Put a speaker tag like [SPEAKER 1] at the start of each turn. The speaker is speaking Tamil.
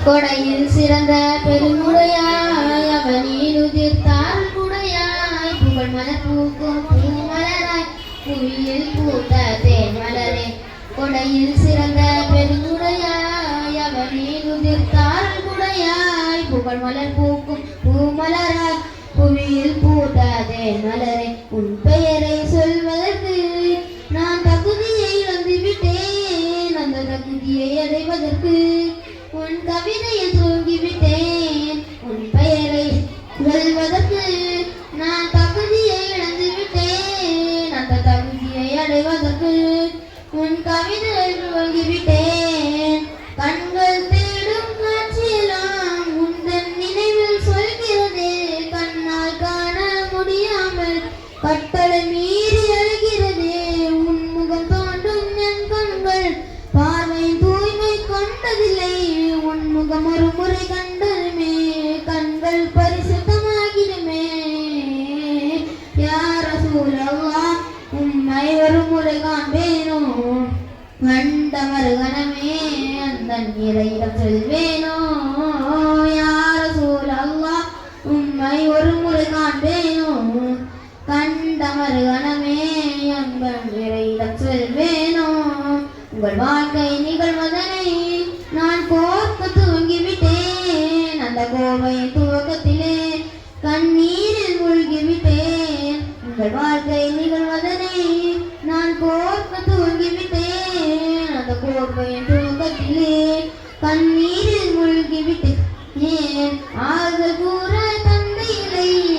[SPEAKER 1] கொடையில் சிறந்த பெருமுறையாய் அவனில் உதிர்த்தால் குடையாய் புகழ் மலர் பூக்கும் பூமலராய் புவியில் பூத்த தேன் மலரே கொடையில் சிறந்த பெருமுறையாய் அவனில் உதிர்த்தால் குடையாய் புகழ் மலர் பூக்கும் பூமலராய் புவியில் பூத்த தேன் மலரே உன் பெயரை சொல்வதற்கு நான் தகுதியை வந்துவிட்டேன் அந்த தகுதியை அடைவதற்கு உன் கவிதையை தூங்கிவிட்டேன் உன் பெயரை சொல்வதற்கு நான் தகுதியை இழந்து விட்டேன் அந்த தகுதியை அடைவதற்கு உன் கவிதையை தூங்கிவிட்டேன் கண்கள் தேடும் காட்சியெல்லாம் உந்தன் நினைவில் சொல்கிறதே கண்ணால் காண முடியாமல் கட்டளை மீறி அழுகிறதே உன் முகம் தோன்றும் என் கண்கள் பார்வை தூய்மை கொண்டதில்லை உன்முகம் ஒரு முறை கண்டதுமே கண்கள் பரிசுத்தமாகிடுமே யா ரசூலல்லாஹ் உம்மை ஒரு முறை காண்பேனோ கண்ட மறுகணமே அந்த இறையிடம் செல்வேனோ யா ரசூலல்லாஹ் உம்மை ஒரு முறை காண்பேனோ கண்ட மறுகணமே அந்த இறையிடம் செல்வேனோ உங்கள் வாழ்க்கை நிகழ்வதனை நான் கோர்க்க தூங்கிவிட்டேன் அந்த கோவை துவக்கத்திலே கண்ணீரில் மூழ்கிவிட்டேன் உங்கள் வாழ்க்கை நிகழ்வதனை நான் கோர்க்க தூங்கிவிட்டேன் அந்த கோவை துவக்கத்திலே கண்ணீரில் மூழ்கிவிட்டேன் ஆறுதல் கூற